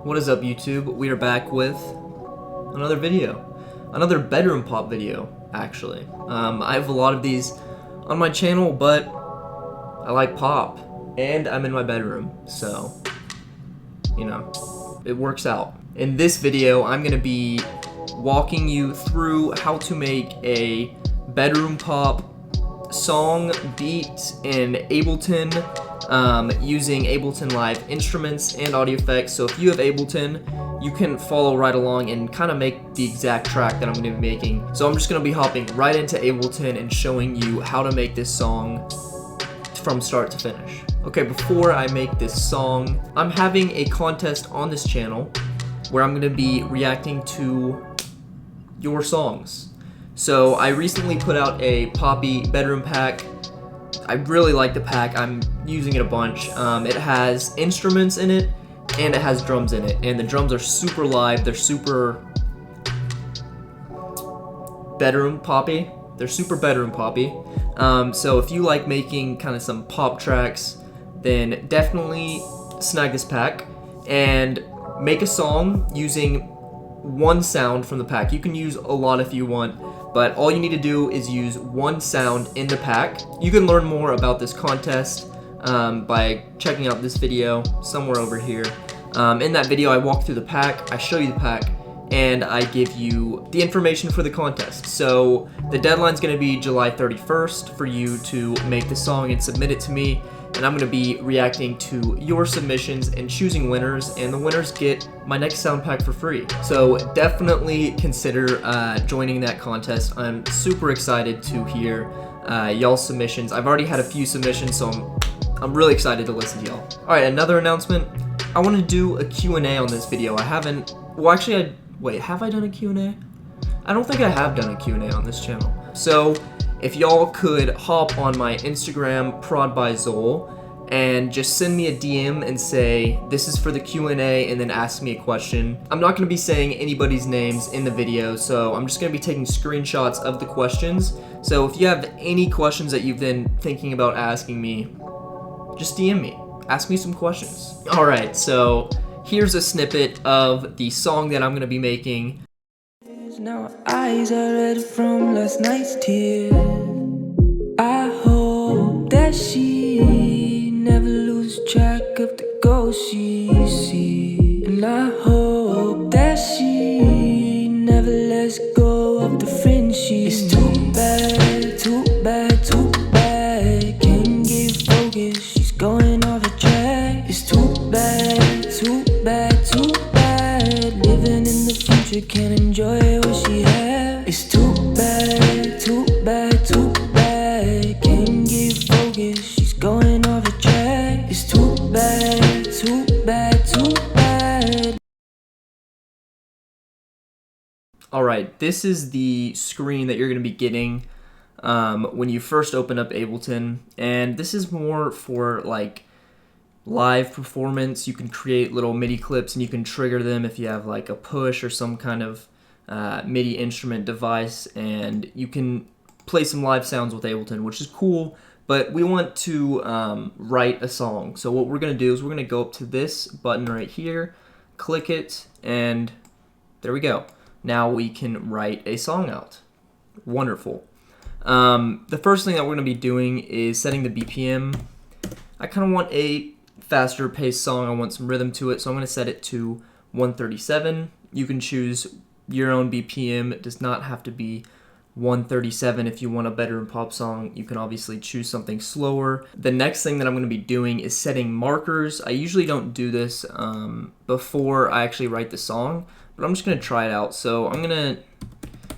What is up, YouTube? We are back with another video. Another bedroom pop video, actually. I have a lot of these on my channel, but I like pop. And I'm in my bedroom, so, you know, it works out. In this video, I'm going to be walking you through how to make a bedroom pop song beat in Ableton, using Ableton Live instruments and audio effects. So if you have Ableton, you can follow right along and kind of make the exact track that I'm going to be making. So I'm just going to be hopping right into Ableton and showing you how to make this song from start to finish. Okay, before I make this song, I'm having a contest on this channel where I'm going to be reacting to your songs. So I recently put out a poppy bedroom pack. I really like the pack. I'm using it a bunch. It has instruments in it and it has drums in it, and the drums are super live. They're super bedroom poppy. So if you like making kind of some pop tracks, then definitely snag this pack and make a song using one sound from the pack. You can use a lot if you want, but all you need to do is use one sound in the pack. You can learn more about this contest by checking out this video somewhere over here. In that video, I walk through the pack, I show you the pack, and I give you the information for the contest. So the deadline's gonna be July 31st for you to make the song and submit it to me, and I'm gonna be reacting to your submissions and choosing winners, and the winners get my next sound pack for free. So definitely consider joining that contest. I'm super excited to hear y'all's submissions. I've already had a few submissions, so I'm really excited to listen to y'all. All right, another announcement. I want to do a Q&A on this video. I haven't, well actually, wait, have I done a Q&A? I don't think I have done a Q&A on this channel. So if y'all could hop on my Instagram, prod by xole, and just send me a DM and say, this is for the Q&A, and then ask me a question. I'm not gonna be saying anybody's names in the video, so I'm just gonna be taking screenshots of the questions. So if you have any questions that you've been thinking about asking me, just DM me. Ask me some questions. All right, so here's a snippet of the song that I'm gonna be making. Now eyes are red from last night's tears. I hope that she never loses track of the ghost she sees, and I hope that she never lets go of the friend she It's too bad, too bad, too bad. Can't get focused, she's going off the track. It's too bad, too bad, too bad. Living in the future, can't enjoy what she has. It's too bad, too bad, too bad. Can't get focused, she's going off the track. It's too bad, too bad, too bad. Alright, this is the screen that you're going to be getting when you first open up Ableton, and this is more for like live performance. You can create little MIDI clips and you can trigger them if you have like a push or some kind of MIDI instrument device, and you can play some live sounds with Ableton, which is cool. But we want to write a song. So what we're going to do is we're going to go up to this button right here, click it, and there we go. Now we can write a song out. Wonderful. The first thing that we're going to be doing is setting the BPM. I kind of want a faster paced song. I want some rhythm to it, so I'm going to set it to 137. You can choose your own BPM. It does not have to be 137. If you want a bedroom pop song, you can obviously choose something slower. The next thing that I'm going to be doing is setting markers. I usually don't do this before I actually write the song, but I'm just going to try it out. So I'm going to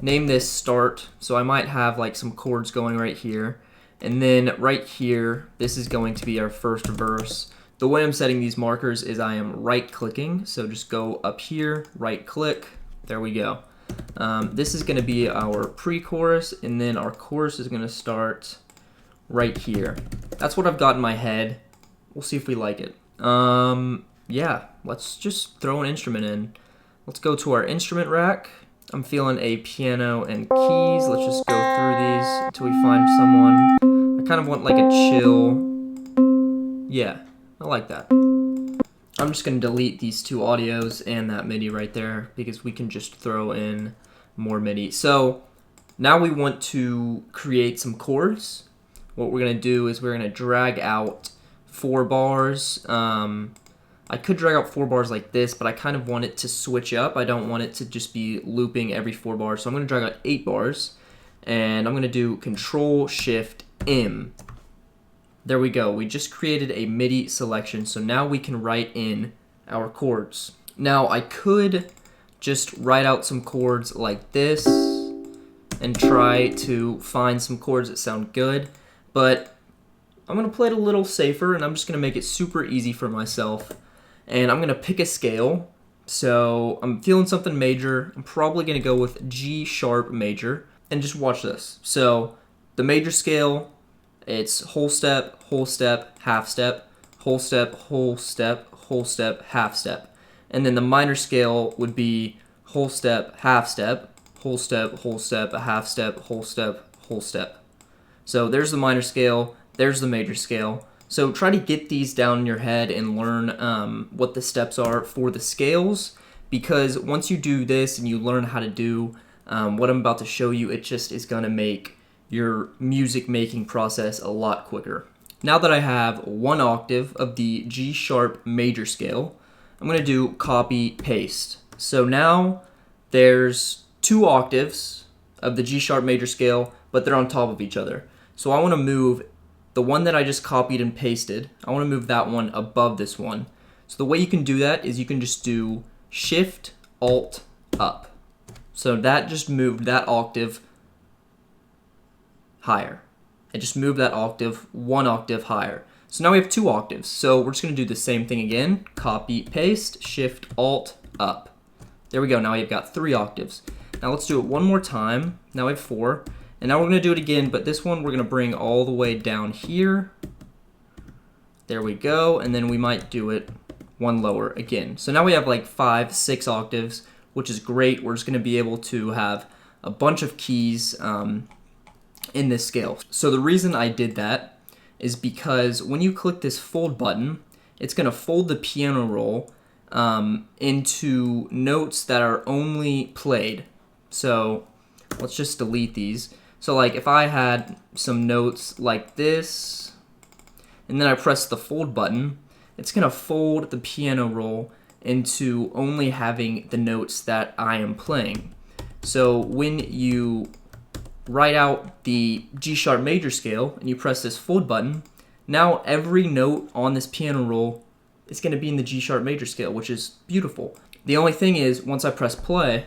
name this start. So I might have like some chords going right here, and then right here, this is going to be our first verse. The way I'm setting these markers is I am right-clicking, so just go up here, right-click, there we go. This is going to be our pre-chorus, and then our chorus is going to start right here. That's what I've got in my head. We'll see if we like it. Yeah, let's just throw an instrument in. Let's go to our instrument rack. I'm feeling a piano and keys. Let's just go through these until we find someone. I kind of want like a chill. Yeah, I like that. I'm just going to delete these two audios and that MIDI right there because we can just throw in more MIDI. So now we want to create some chords. What we're going to do is we're going to drag out 4 bars. I could drag out 4 bars like this, but I kind of want it to switch up. I don't want it to just be looping every 4 bars. So I'm going to drag out 8 bars, and I'm going to do Control-Shift-M. There we go. We just created a MIDI selection, so now we can write in our chords. Now I could just write out some chords like this and try to find some chords that sound good, but I'm going to play it a little safer, and I'm just going to make it super easy for myself. And I'm going to pick a scale. So I'm feeling something major. I'm probably going to go with G sharp major, and just watch this. So the major scale, it's whole step, half step, whole step, whole step, whole step, half step. And then the minor scale would be whole step, half step, whole step, a half step, whole step, whole step. So there's the minor scale, there's the major scale. So try to get these down in your head and learn what the steps are for the scales, because once you do this and you learn how to do what I'm about to show you, it just is going to make your music making process a lot quicker. Now that I have 1 octave of the G sharp major scale, I'm going to do copy paste. So now there's 2 octaves of the G sharp major scale, but they're on top of each other. So I want to move the one that I just copied and pasted, I want to move that one above this one. So the way you can do that is you can just do Shift Alt up. So that just moved that octave higher. It just moved that octave 1 octave higher. So now we have 2 octaves. So we're just going to do the same thing again. Copy, paste, Shift, Alt, up. There we go. Now we've got 3 octaves. Now let's do it one more time. Now we have 4. And now we're going to do it again, but this one we're going to bring all the way down here. There we go. And then we might do it 1 lower again. So now we have like 5, 6 octaves, which is great. We're just going to be able to have a bunch of keys in this scale. So the reason I did that is because when you click this fold button, it's going to fold the piano roll into notes that are only played. So let's just delete these. So like if I had some notes like this, and then I press the fold button, it's going to fold the piano roll into only having the notes that I am playing. So when you write out the G sharp major scale and you press this fold button, now every note on this piano roll is going to be in the G sharp major scale, which is beautiful. The only thing is, once I press play,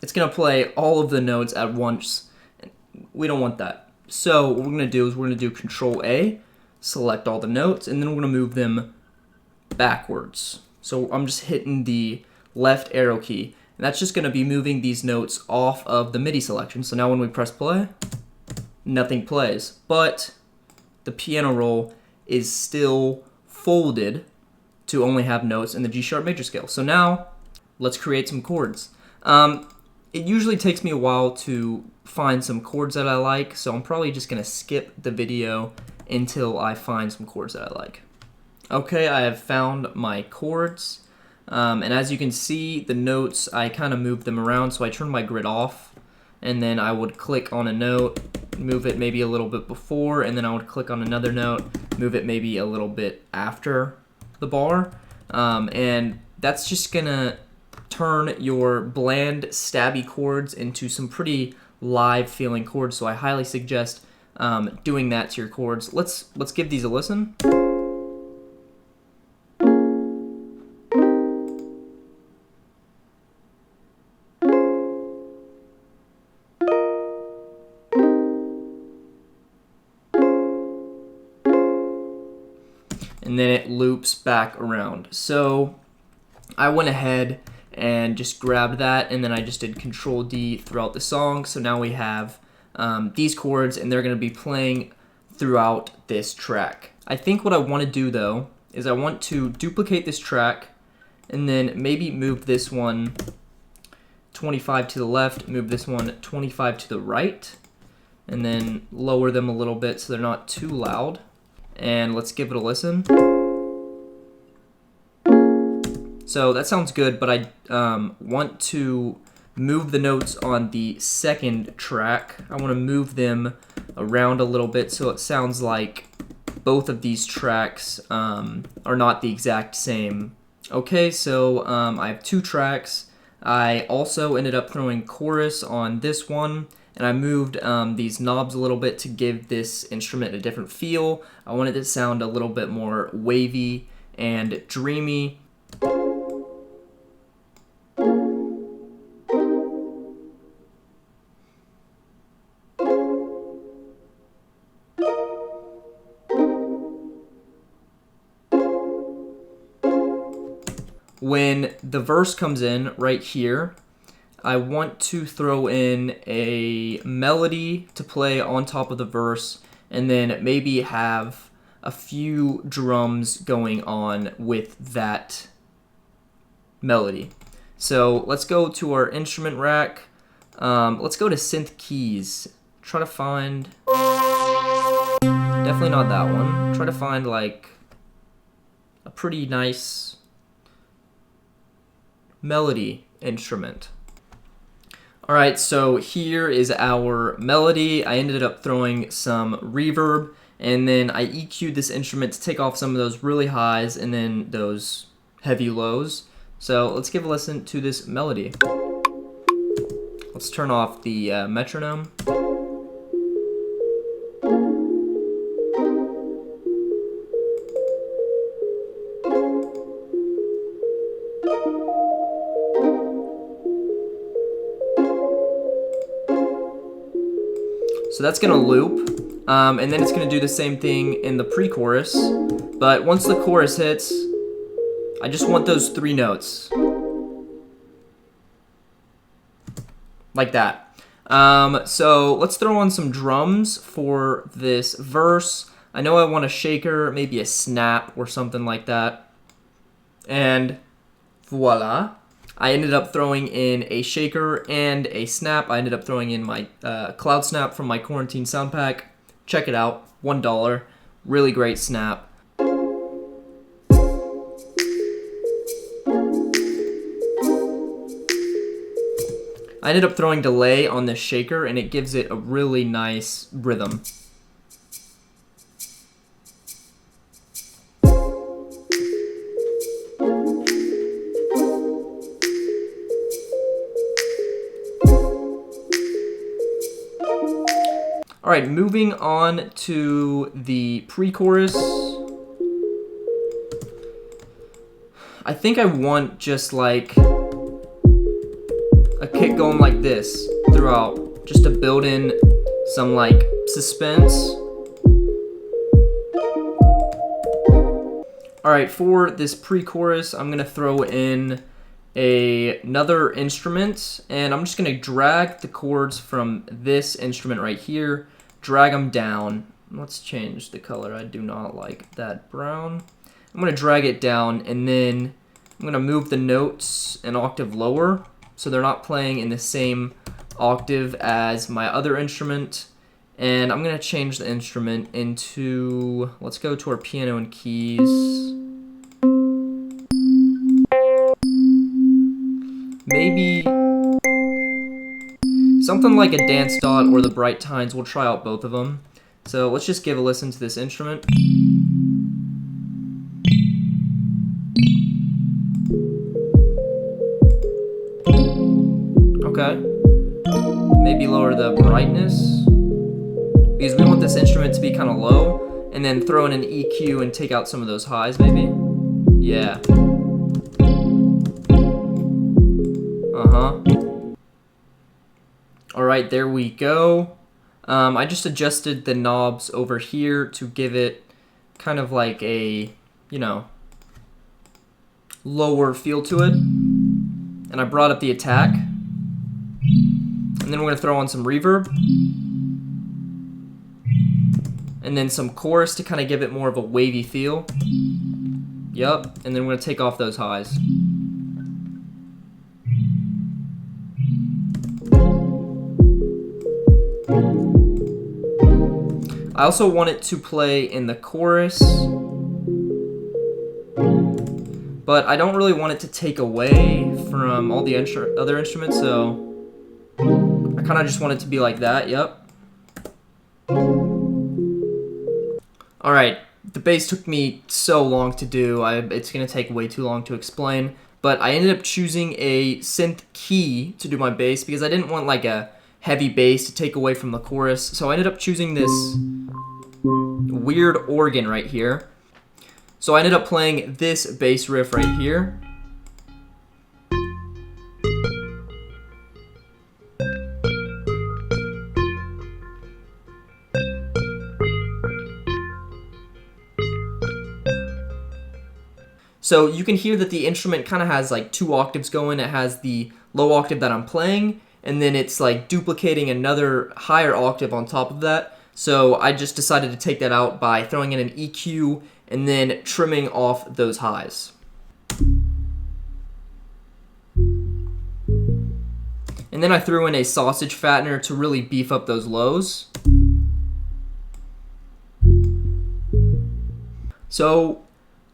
it's going to play all of the notes at once. We don't want that. So what we're going to do is we're going to do Control A, select all the notes, and then we're going to move them backwards. So I'm just hitting the left arrow key. And that's just going to be moving these notes off of the MIDI selection. So now when we press play, nothing plays. But the piano roll is still folded to only have notes in the G sharp major scale. So now let's create some chords. It usually takes me a while to find some chords that I like, so I'm probably just going to skip the video until I find some chords that I like. Okay, I have found my chords. And as you can see, the notes, I kind of moved them around, so I turned my grid off, and then I would click on a note, move it maybe a little bit before, and then I would click on another note, move it maybe a little bit after the bar, and that's just gonna turn your bland, stabby chords into some pretty live feeling chords, so I highly suggest doing that to your chords. Let's give these a listen. And then it loops back around. So I went ahead and just grabbed that, and then I just did Control D throughout the song. So now we have these chords, and they're going to be playing throughout this track. I think what I want to do though is I want to duplicate this track, and then maybe move this one 25 to the left, move this one 25 to the right, and then lower them a little bit so they're not too loud. and let's give it a listen. So that sounds good, but I want to move the notes on the second track. I want to move them around a little bit so it sounds like both of these tracks are not the exact same. Okay, so I have 2 tracks. I also ended up throwing chorus on this one, and I moved these knobs a little bit to give this instrument a different feel. I wanted it to sound a little bit more wavy and dreamy. When the verse comes in right here, I want to throw in a melody to play on top of the verse, and then maybe have a few drums going on with that melody. So let's go to our instrument rack. Let's go to synth keys. Try to find, definitely not that one. Try to find like a pretty nice melody instrument. Alright, so here is our melody. I ended up throwing some reverb, and then I EQ'd this instrument to take off some of those really highs and then those heavy lows. So let's give a listen to this melody. Let's turn off the metronome. So that's gonna loop, and then it's gonna do the same thing in the pre-chorus, but once the chorus hits, I just want those 3 notes. Like that. So let's throw on some drums for this verse. I know I want a shaker, maybe a snap or something like that. And voila. I ended up throwing in a shaker and a snap. I ended up throwing in my cloud snap from my quarantine sound pack. Check it out, $1. Really great snap. I ended up throwing delay on this shaker, and it gives it a really nice rhythm. All right, moving on to the pre-chorus. I think I want just like a kick going like this throughout, just to build in some like suspense. All right, for this pre-chorus, I'm gonna throw in another instrument, and I'm just gonna drag the chords from this instrument right here, drag them down. Let's change the color. I do not like that brown. I'm gonna drag it down, and then I'm gonna move the notes an octave lower so they're not playing in the same octave as my other instrument. And I'm gonna change the instrument into, let's go to our piano and keys. Maybe something like a dance dot or the bright tines. We'll try out both of them. So let's just give a listen to this instrument. Okay. Maybe lower the brightness, because we want this instrument to be kind of low, and then throw in an EQ and take out some of those highs maybe. Yeah. Alright, there we go. I just adjusted the knobs over here to give it kind of like a, you know, lower feel to it. And I brought up the attack. And then we're going to throw on some reverb. And then some chorus to kind of give it more of a wavy feel. Yup. And then we're going to take off those highs. I also want it to play in the chorus, but I don't really want it to take away from all the other instruments, so I kind of just want it to be like that. Yep. Alright, the bass took me so long to do, it's going to take way too long to explain, but I ended up choosing a synth key to do my bass because I didn't want like a heavy bass to take away from the chorus, so I ended up choosing this weird organ right here. So I ended up playing this bass riff right here. So you can hear that the instrument kind of has like 2 octaves going. It has the low octave that I'm playing, and then it's like duplicating another higher octave on top of that. So I just decided to take that out by throwing in an EQ and then trimming off those highs. And then I threw in a sausage fattener to really beef up those lows. So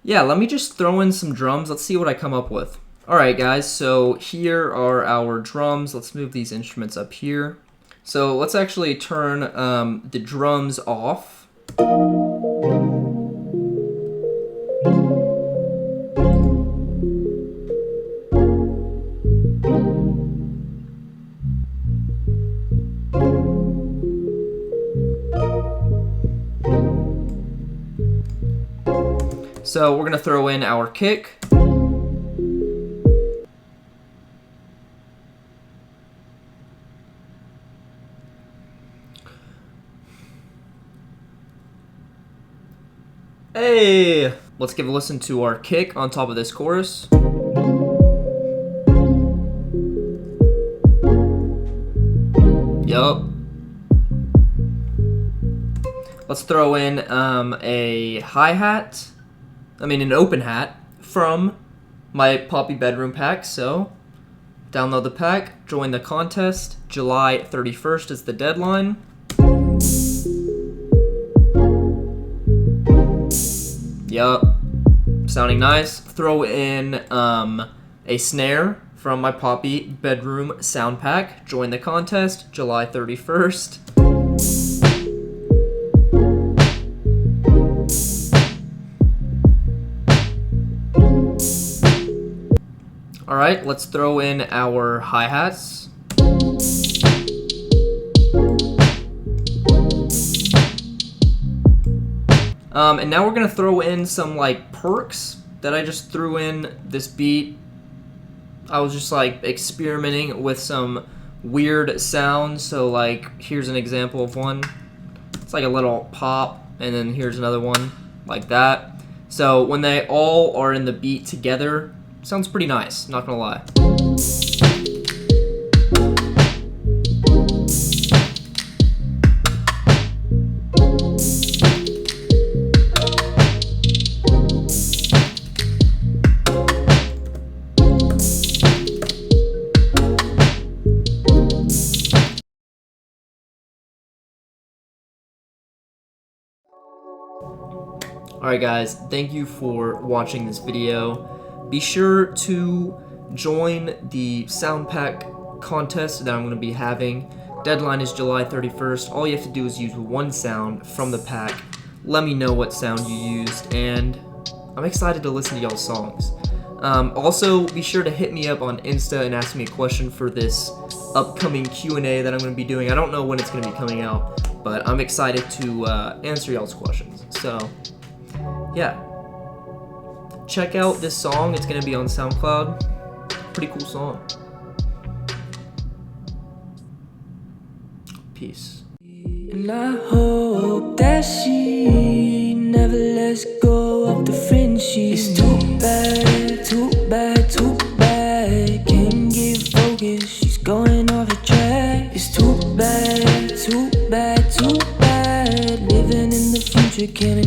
yeah, let me just throw in some drums. Let's see what I come up with. Alright guys, so here are our drums. Let's move these instruments up here. So let's actually turn the drums off. So we're going to throw in our kick. Hey! Let's give a listen to our kick on top of this chorus. Yup. Let's throw in a hi-hat. An open hat from my Poppy Bedroom pack. So, download the pack, join the contest. July 31st is the deadline. Yup, sounding nice. Throw in a snare from my Poppy Bedroom sound pack. Join the contest, July 31st. Alright, let's throw in our hi-hats. And now we're going to throw in some like perks that I just threw in this beat. I was just like experimenting with some weird sounds. So like here's an example of one. It's like a little pop, and then here's another one like that. So when they all are in the beat together, it sounds pretty nice, not gonna lie. Alright guys, thank you for watching this video. Be sure to join the sound pack contest that I'm going to be having. Deadline is July 31st. All you have to do is use one sound from the pack. Let me know what sound you used, and I'm excited to listen to y'all's songs. Also, be sure to hit me up on Insta and ask me a question for this upcoming Q&A that I'm going to be doing. I don't know when it's going to be coming out, but I'm excited to answer y'all's questions. So, yeah. Check out this song. It's going to be on SoundCloud. Pretty cool song. Peace. And I hope that she never lets go of the friendship. It's too bad, too bad, too bad. Can't get focused, she's going off the track. It's too bad, too bad, too bad. Living in the future, can't